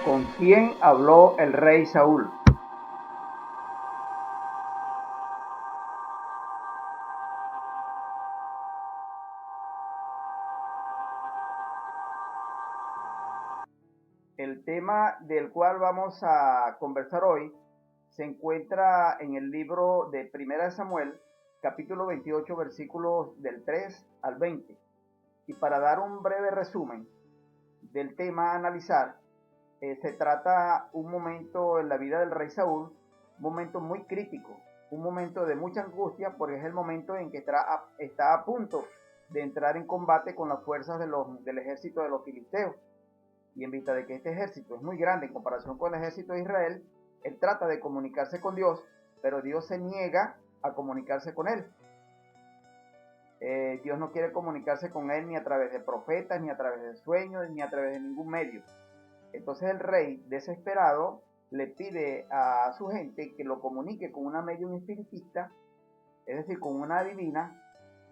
¿Con quién habló el rey Saúl? El tema del cual vamos a conversar hoy se encuentra en el libro de Primera de Samuel, capítulo 28, versículos del 3 al 20. Y para dar un breve resumen del tema a analizar, se trata un momento en la vida del rey Saúl, un momento muy crítico, un momento de mucha angustia, porque es el momento en que está a punto de entrar en combate con las fuerzas del ejército de los filisteos. Y en vista de que este ejército es muy grande en comparación con el ejército de Israel, él trata de comunicarse con Dios, pero Dios se niega a comunicarse con él. Dios no quiere comunicarse con él ni a través de profetas, ni a través de sueños, ni a través de ningún medio. Entonces el rey, desesperado, le pide a su gente que lo comunique con una medium espiritista, es decir, con una adivina,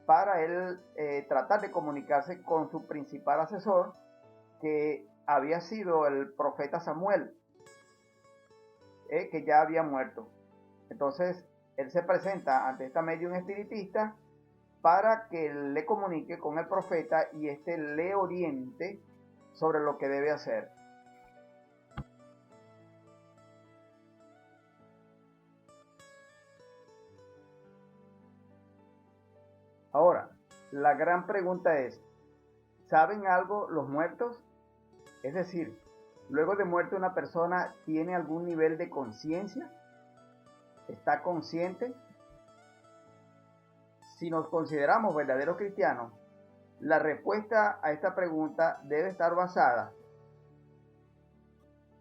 para él tratar de comunicarse con su principal asesor, que había sido el profeta Samuel, que ya había muerto. Entonces él se presenta ante esta medium espiritista para que le comunique con el profeta y éste le oriente sobre lo que debe hacer. Ahora, la gran pregunta es, ¿saben algo los muertos? Es decir, luego de muerte una persona tiene algún nivel de conciencia, ¿está consciente? Si nos consideramos verdaderos cristianos, la respuesta a esta pregunta debe estar basada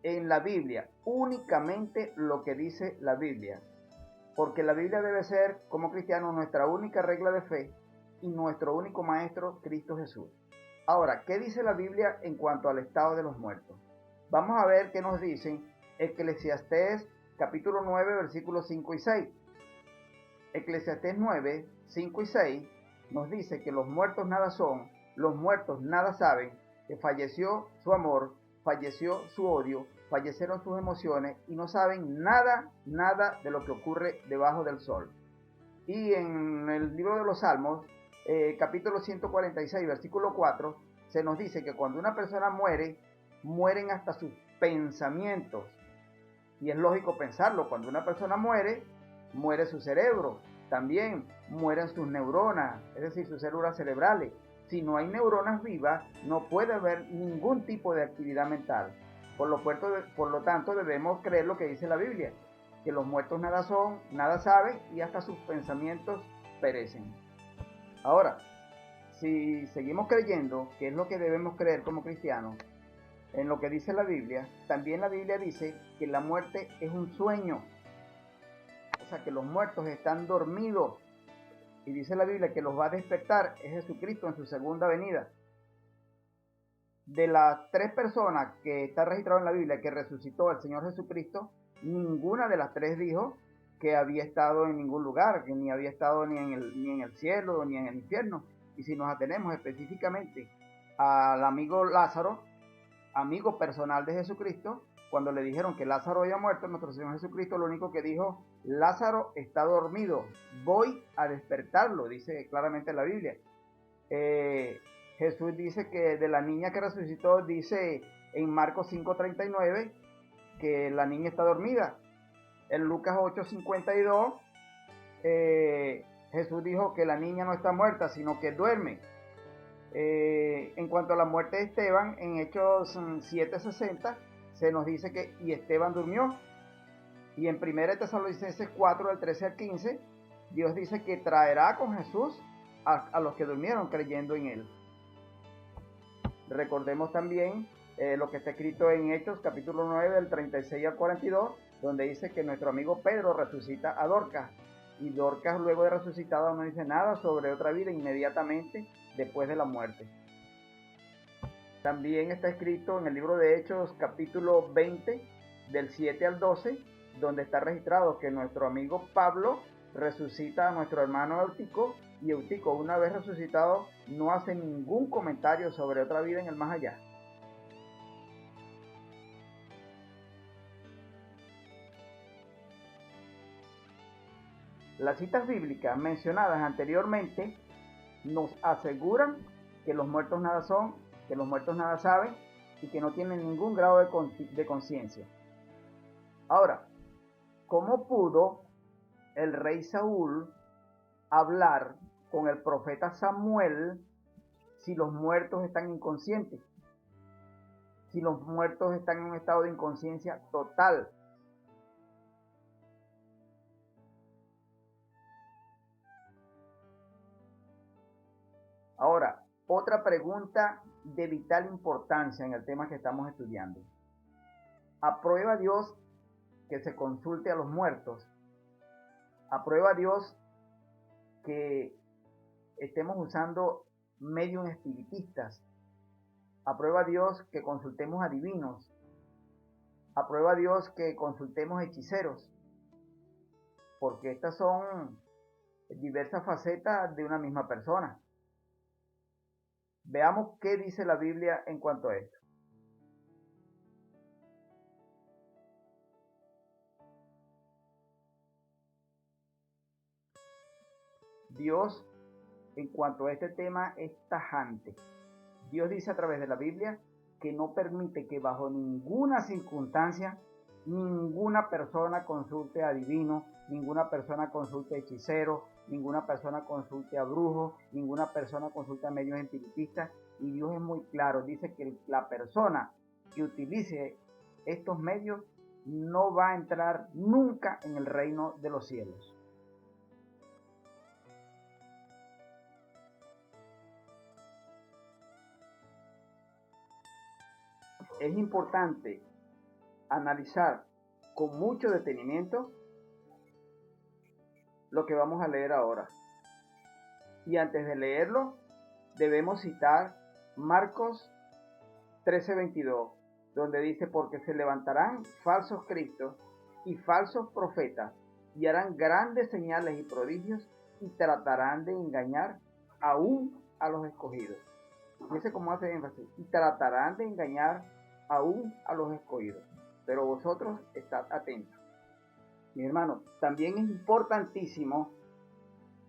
en la Biblia, únicamente lo que dice la Biblia, porque la Biblia debe ser, como cristianos, nuestra única regla de fe y nuestro único maestro, Cristo Jesús. Ahora, ¿qué dice la Biblia en cuanto al estado de los muertos? Vamos a ver qué nos dicen Eclesiastés capítulo 9, versículos 5 y 6. Eclesiastés 9, 5 y 6 nos dice que los muertos nada son, los muertos nada saben, que falleció su amor, falleció su odio, fallecieron sus emociones y no saben nada de lo que ocurre debajo del sol. Y en el libro de los Salmos, capítulo 146, versículo 4, se nos dice que cuando una persona muere, mueren hasta sus pensamientos. Y es lógico pensarlo, cuando una persona muere, muere su cerebro, también mueren sus neuronas, es decir, sus células cerebrales. Si no hay neuronas vivas, no puede haber ningún tipo de actividad mental. Por lo tanto, debemos creer lo que dice la Biblia, que los muertos nada son, nada saben y hasta sus pensamientos perecen. Ahora, si seguimos creyendo, que es lo que debemos creer como cristianos, en lo que dice la Biblia, también la Biblia dice que la muerte es un sueño, o sea que los muertos están dormidos, y dice la Biblia que los va a despertar es Jesucristo en su segunda venida. De las 3 personas que está registrado en la Biblia que resucitó el Señor Jesucristo, ninguna de las 3 dijo que había estado en ningún lugar, que ni había estado ni en el cielo ni en el infierno. Y si nos atenemos específicamente al amigo Lázaro, amigo personal de Jesucristo, cuando le dijeron que Lázaro había muerto, nuestro Señor Jesucristo lo único que dijo: Lázaro está dormido, voy a despertarlo, dice claramente la Biblia. Jesús dice que de la niña que resucitó, dice en Marcos 5:39 que la niña está dormida. En Lucas 8:52 Jesús dijo que la niña no está muerta, sino que duerme. En cuanto a la muerte de Esteban, en Hechos 7:60 se nos dice que y Esteban durmió. Y en 1 Tesalonicenses 4, del 13 al 15, Dios dice que traerá con Jesús a los que durmieron creyendo en él. Recordemos también lo que está escrito en Hechos capítulo 9, del 36 al 42, donde dice que nuestro amigo Pedro resucita a Dorcas. Y Dorcas, luego de resucitada, no dice nada sobre otra vida inmediatamente después de la muerte. También está escrito en el libro de Hechos capítulo 20, del 7 al 12, donde está registrado que nuestro amigo Pablo resucita a nuestro hermano Eutico, y Eutico, una vez resucitado, no hace ningún comentario sobre otra vida en el más allá. Las citas bíblicas mencionadas anteriormente nos aseguran que los muertos nada son, que los muertos nada saben y que no tienen ningún grado de conciencia. Ahora, ¿cómo pudo el rey Saúl hablar con el profeta Samuel si los muertos están inconscientes? Si los muertos están en un estado de inconsciencia total. Ahora, otra pregunta de vital importancia en el tema que estamos estudiando. ¿Aprueba Dios que se consulte a los muertos? ¿Aprueba Dios que estemos usando medios espiritistas? ¿Aprueba Dios que consultemos adivinos? ¿Aprueba Dios que consultemos hechiceros? Porque estas son diversas facetas de una misma persona. Veamos qué dice la Biblia en cuanto a esto. Dios, en cuanto a este tema, es tajante. Dios dice a través de la Biblia que no permite que bajo ninguna circunstancia ninguna persona consulte a adivino, ninguna persona consulte a hechicero, ninguna persona consulte a brujo, ninguna persona consulte a medios espiritistas. Y Dios es muy claro, dice que la persona que utilice estos medios no va a entrar nunca en el reino de los cielos. Es importante analizar con mucho detenimiento lo que vamos a leer ahora. Y antes de leerlo, debemos citar Marcos 13:22, donde dice: porque se levantarán falsos cristos y falsos profetas, y harán grandes señales y prodigios, y tratarán de engañar aún a los escogidos. Fíjense cómo hace énfasis: y tratarán de engañar aún a los escogidos. Pero vosotros estad atentos. Mi hermano, también es importantísimo,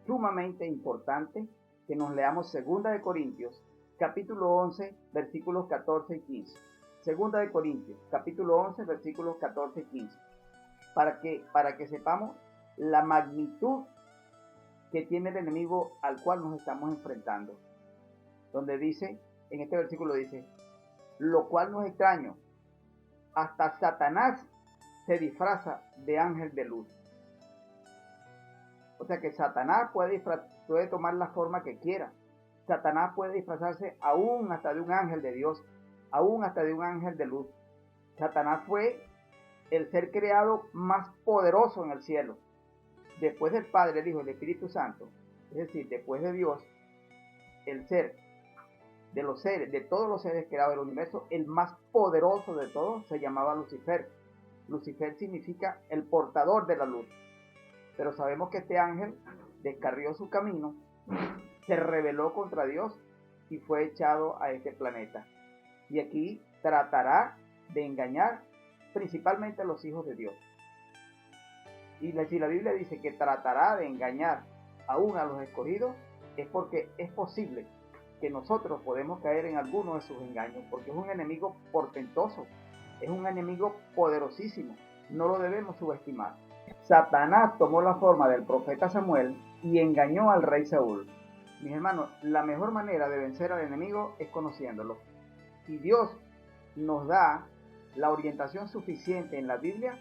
sumamente importante, que nos leamos 2 de Corintios, capítulo 11, versículos 14 y 15. 2 de Corintios, capítulo 11, versículos 14 y 15. Para que sepamos la magnitud que tiene el enemigo al cual nos estamos enfrentando. Donde dice, en este versículo dice: lo cual no es extraño, hasta Satanás se disfraza de ángel de luz. O sea que Satanás puede tomar la forma que quiera. Satanás puede disfrazarse aún hasta de un ángel de Dios, aún hasta de un ángel de luz. Satanás fue el ser creado más poderoso en el cielo. Después del Padre, el Hijo y el Espíritu Santo, es decir, después de Dios, el ser de los seres, de todos los seres creados del universo, el más poderoso de todos se llamaba Lucifer. Lucifer significa el portador de la luz. Pero sabemos que este ángel descarrió su camino, se rebeló contra Dios y fue echado a este planeta. Y aquí tratará de engañar principalmente a los hijos de Dios. Y si la Biblia dice que tratará de engañar aún a los escogidos, es porque es posible que nosotros podemos caer en alguno de sus engaños, porque es un enemigo portentoso, es un enemigo poderosísimo, no lo debemos subestimar. Satanás tomó la forma del profeta Samuel y engañó al rey Saúl. Mis hermanos, la mejor manera de vencer al enemigo es conociéndolo. Y Dios nos da la orientación suficiente en la Biblia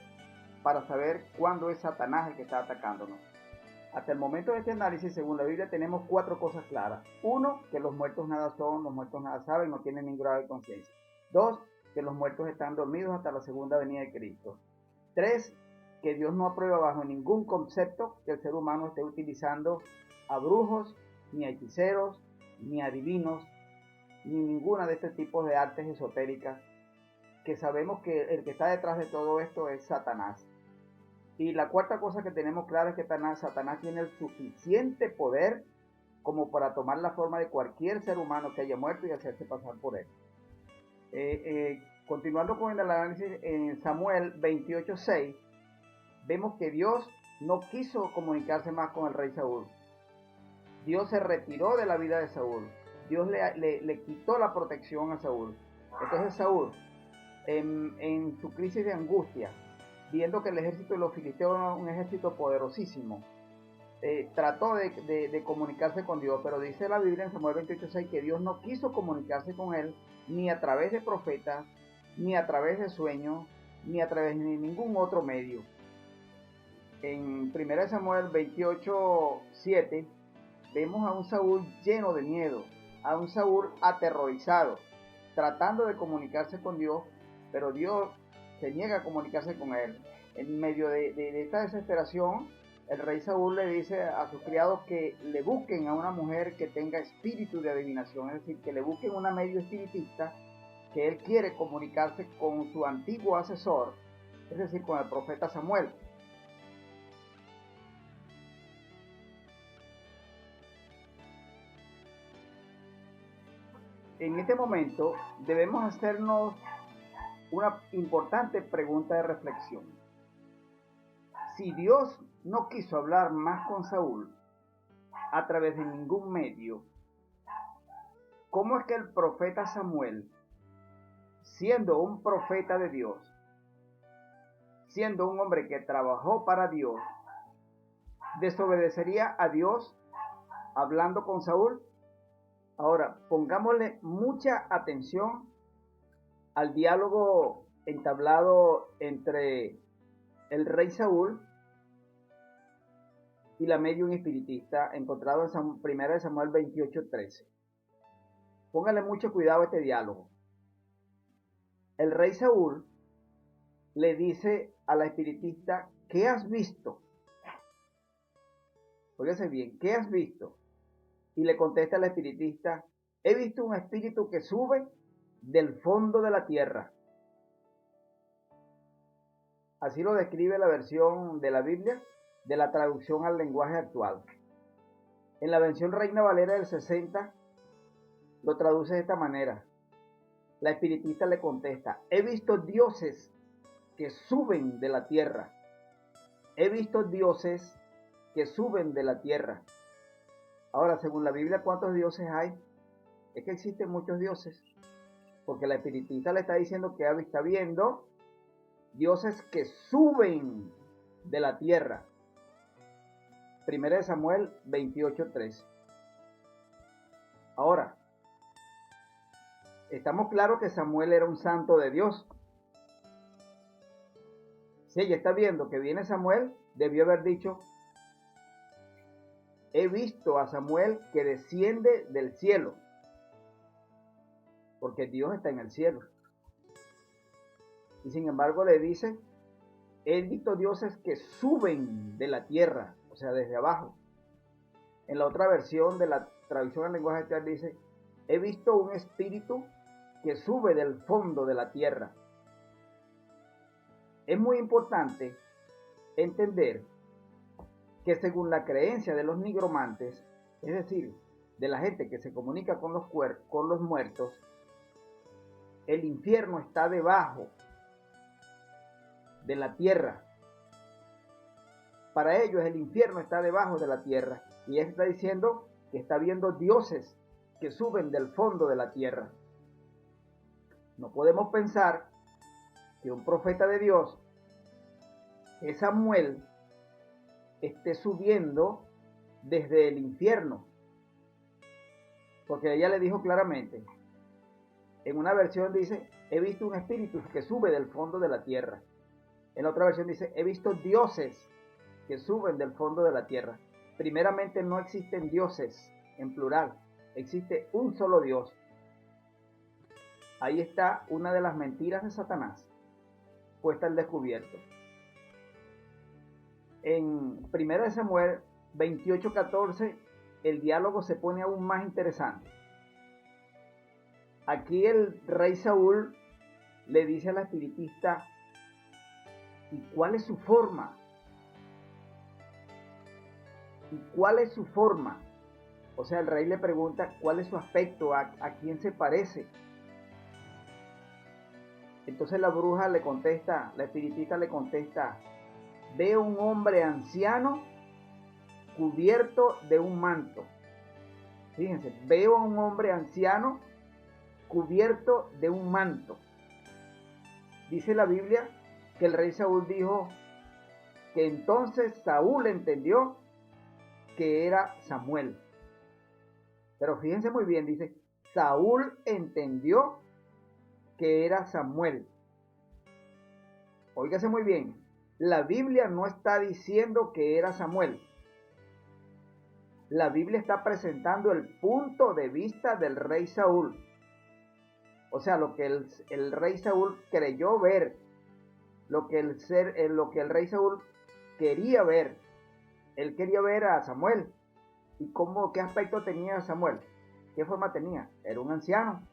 para saber cuándo es Satanás el que está atacándonos. Hasta el momento de este análisis, según la Biblia, tenemos 4 cosas claras. 1, que los muertos nada son, los muertos nada saben, no tienen ningún grado de conciencia. 2, que los muertos están dormidos hasta la segunda venida de Cristo. 3, que Dios no aprueba bajo ningún concepto que el ser humano esté utilizando a brujos, ni a hechiceros, ni a adivinos, ni ninguna de estos tipos de artes esotéricas, que sabemos que el que está detrás de todo esto es Satanás. Y la cuarta cosa que tenemos clara es que Satanás tiene el suficiente poder como para tomar la forma de cualquier ser humano que haya muerto y hacerse pasar por él. Continuando con el análisis, en Samuel 28:6, vemos que Dios no quiso comunicarse más con el rey Saúl. Dios se retiró de la vida de Saúl. Dios le quitó la protección a Saúl. Entonces Saúl, en su crisis de angustia, viendo que el ejército de los filisteos era un ejército poderosísimo, trató de comunicarse con Dios, pero dice la Biblia en Samuel 28:6 que Dios no quiso comunicarse con él ni a través de profetas, ni a través de sueños, ni a través de ningún otro medio. En 1 Samuel 28:7 vemos a un Saúl lleno de miedo, a un Saúl aterrorizado, tratando de comunicarse con Dios, pero Dios se niega a comunicarse con él. En medio de esta desesperación, el rey Saúl le dice a sus criados que le busquen a una mujer que tenga espíritu de adivinación, es decir, que le busquen una medio espiritista, que él quiere comunicarse con su antiguo asesor, es decir, con el profeta Samuel. En este momento debemos hacernos una importante pregunta de reflexión. Si Dios no quiso hablar más con Saúl a través de ningún medio, ¿cómo es que el profeta Samuel, siendo un profeta de Dios, siendo un hombre que trabajó para Dios, desobedecería a Dios hablando con Saúl? Ahora, pongámosle mucha atención al diálogo entablado entre el rey Saúl y la medium espiritista encontrado en 1 Samuel 28:13. Póngale mucho cuidado a este diálogo. El rey Saúl le dice a la espiritista, ¿qué has visto? Fíjese bien, ¿qué has visto? Y le contesta a la espiritista, he visto un espíritu que sube del fondo de la tierra. Así lo describe la versión de la Biblia de la traducción al lenguaje actual. En la versión Reina Valera del 60 lo traduce de esta manera. La espiritista le contesta, he visto dioses que suben de la tierra. He visto dioses que suben de la tierra. Ahora, según la Biblia, ¿cuántos dioses hay? Es que existen muchos dioses. Porque la espiritista le está diciendo que está viendo dioses que suben de la tierra. 1 Samuel 28:3. Ahora, estamos claros que Samuel era un santo de Dios. Si ella está viendo que viene Samuel, debió haber dicho, he visto a Samuel que desciende del cielo. Porque Dios está en el cielo. Y sin embargo le dice, he visto dioses que suben de la tierra, o sea, desde abajo. En la otra versión de la traducción al lenguaje actual dice, he visto un espíritu que sube del fondo de la tierra. Es muy importante entender que según la creencia de los nigromantes, es decir, de la gente que se comunica con los muertos, el infierno está debajo de la tierra. Para ellos el infierno está debajo de la tierra. Y él está diciendo que está viendo dioses que suben del fondo de la tierra. No podemos pensar que un profeta de Dios, que Samuel, esté subiendo desde el infierno. Porque ella le dijo claramente, en una versión dice, he visto un espíritu que sube del fondo de la tierra. En la otra versión dice, he visto dioses que suben del fondo de la tierra. Primeramente, no existen dioses en plural, existe un solo Dios. Ahí está una de las mentiras de Satanás, puesta al descubierto. En 1 Samuel 28:14, el diálogo se pone aún más interesante. Aquí el rey Saúl le dice a la espiritista, ¿y cuál es su forma? ¿Y cuál es su forma? O sea, el rey le pregunta cuál es su aspecto, a quién se parece. Entonces la bruja le contesta, la espiritista le contesta, veo un hombre anciano cubierto de un manto. Fíjense, veo a un hombre anciano cubierto de un manto. Dice la Biblia que el rey Saúl dijo que entonces Saúl entendió que era Samuel. Pero fíjense muy bien, dice, Saúl entendió que era Samuel. Óigase muy bien, la Biblia no está diciendo que era Samuel. La Biblia está presentando el punto de vista del rey Saúl. O sea, lo que el rey Saúl creyó ver, lo que el rey Saúl quería ver. Él quería ver a Samuel. ¿Y qué aspecto tenía Samuel? ¿Qué forma tenía? Era un anciano.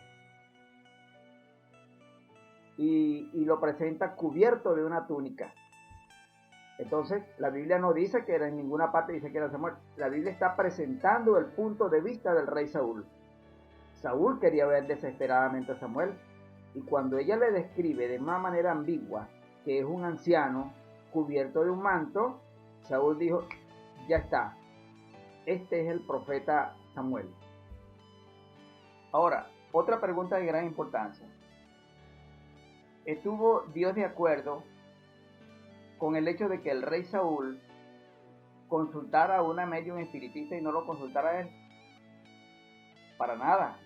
Y lo presenta cubierto de una túnica. Entonces, la Biblia no dice que era en ninguna parte, dice que era Samuel. La Biblia está presentando el punto de vista del rey Saúl. Saúl quería ver desesperadamente a Samuel. Y cuando ella le describe de una manera ambigua que es un anciano cubierto de un manto, Saúl dijo, ya está, este es el profeta Samuel. Ahora, otra pregunta de gran importancia. ¿Estuvo Dios de acuerdo con el hecho de que el rey Saúl consultara a una medium espiritista y no lo consultara a él? Para nada.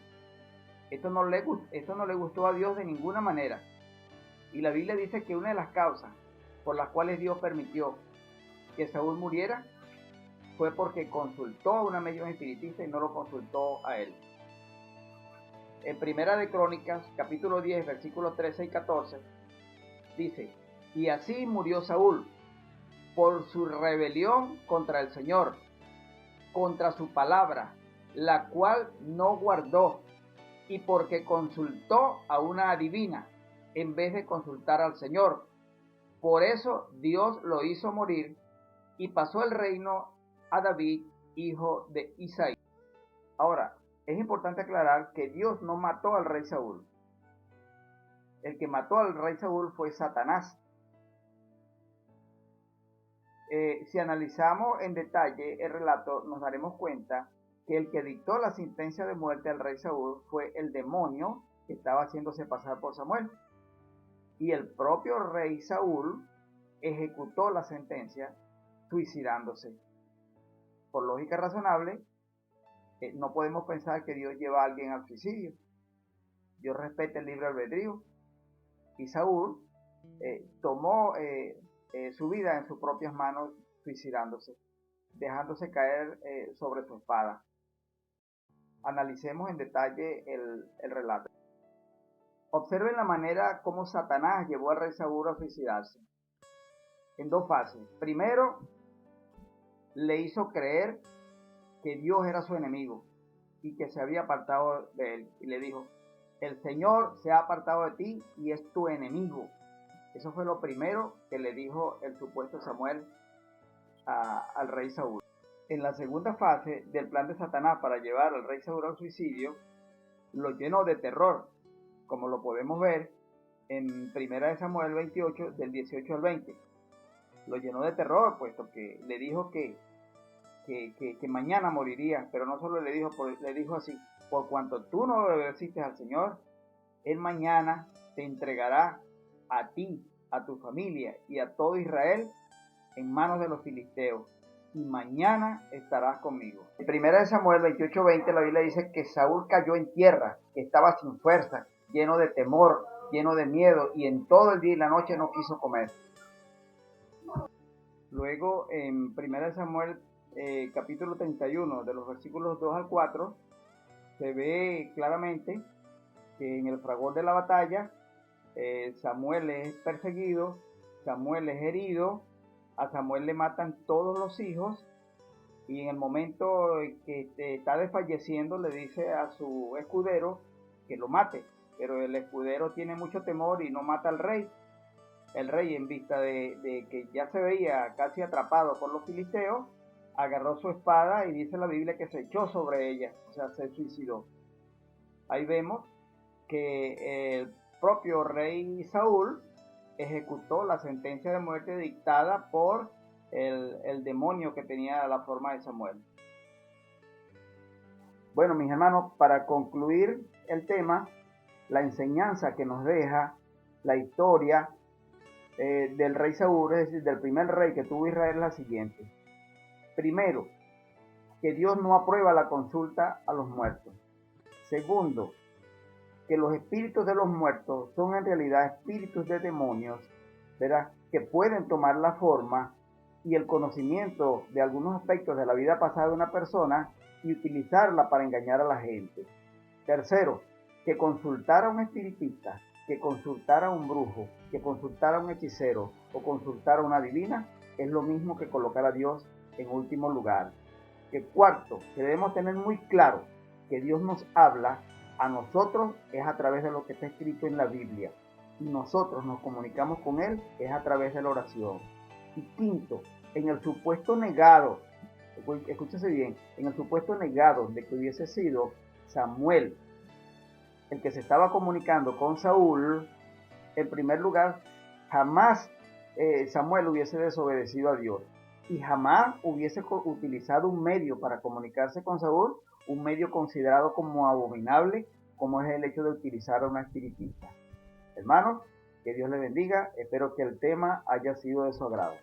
Esto no le gustó a Dios de ninguna manera. Y la Biblia dice que una de las causas por las cuales Dios permitió que Saúl muriera fue porque consultó a una medium espiritista y no lo consultó a él. En Primera de Crónicas, capítulo 10, versículos 13 y 14, dice, y así murió Saúl por su rebelión contra el Señor, contra su palabra, la cual no guardó, y porque consultó a una adivina en vez de consultar al Señor. Por eso Dios lo hizo morir y pasó el reino a David, hijo de Isaí. Ahora, es importante aclarar que Dios no mató al rey Saúl. El que mató al rey Saúl fue Satanás. Si analizamos en detalle el relato, nos daremos cuenta que el que dictó la sentencia de muerte al rey Saúl fue el demonio que estaba haciéndose pasar por Samuel. Y el propio rey Saúl ejecutó la sentencia suicidándose. Por lógica razonable, no podemos pensar que Dios lleva a alguien al suicidio. Dios respeta el libre albedrío. Y Saúl tomó su vida en sus propias manos suicidándose, dejándose caer sobre su espada. Analicemos en detalle el relato. Observen la manera como Satanás llevó al rey Saúl a suicidarse. En dos fases. Primero, le hizo creer que Dios era su enemigo y que se había apartado de él. Y le dijo, el Señor se ha apartado de ti y es tu enemigo. Eso fue lo primero que le dijo el supuesto Samuel al rey Saúl. En la segunda fase del plan de Satanás para llevar al rey Saúl al suicidio, lo llenó de terror, como lo podemos ver en 1 Samuel 28, del 18 al 20. Lo llenó de terror, puesto que le dijo que mañana moriría, pero no solo le dijo así, por cuanto tú no obedeciste al Señor, Él mañana te entregará a ti, a tu familia y a todo Israel en manos de los filisteos, y mañana estarás conmigo. En 1 Samuel 28:20 la Biblia dice que Saúl cayó en tierra, que estaba sin fuerza, lleno de temor, lleno de miedo, y en todo el día y la noche no quiso comer. Luego en 1 Samuel capítulo 31, de los versículos 2 al 4, se ve claramente que en el fragor de la batalla, Samuel es perseguido, Samuel es herido, a Samuel le matan todos los hijos, y en el momento que está desfalleciendo le dice a su escudero que lo mate, pero el escudero tiene mucho temor y no mata al rey. El rey, en vista de que ya se veía casi atrapado por los filisteos, agarró su espada y dice la Biblia que se echó sobre ella, o sea, se suicidó. Ahí vemos que el propio rey Saúl ejecutó la sentencia de muerte dictada por el demonio que tenía la forma de Samuel. Bueno, mis hermanos, para concluir el tema, la enseñanza que nos deja la historia del rey Saúl, es decir, del primer rey que tuvo Israel, es la siguiente. Primero, que Dios no aprueba la consulta a los muertos. Segundo, que los espíritus de los muertos son en realidad espíritus de demonios, ¿verdad? Que pueden tomar la forma y el conocimiento de algunos aspectos de la vida pasada de una persona y utilizarla para engañar a la gente. Tercero, que consultar a un espiritista, que consultar a un brujo, que consultar a un hechicero o consultar a una divina es lo mismo que colocar a Dios en último lugar. Que cuarto, que debemos tener muy claro que Dios nos habla a nosotros es a través de lo que está escrito en la Biblia y nosotros nos comunicamos con Él es a través de la oración. Y quinto, en el supuesto negado, escúchese bien, en el supuesto negado de que hubiese sido Samuel el que se estaba comunicando con Saúl, en primer lugar, jamás Samuel hubiese desobedecido a Dios y jamás hubiese utilizado un medio para comunicarse con Saúl, un medio considerado como abominable, como es el hecho de utilizar a una espiritista. Hermanos, que Dios les bendiga, espero que el tema haya sido de su agrado.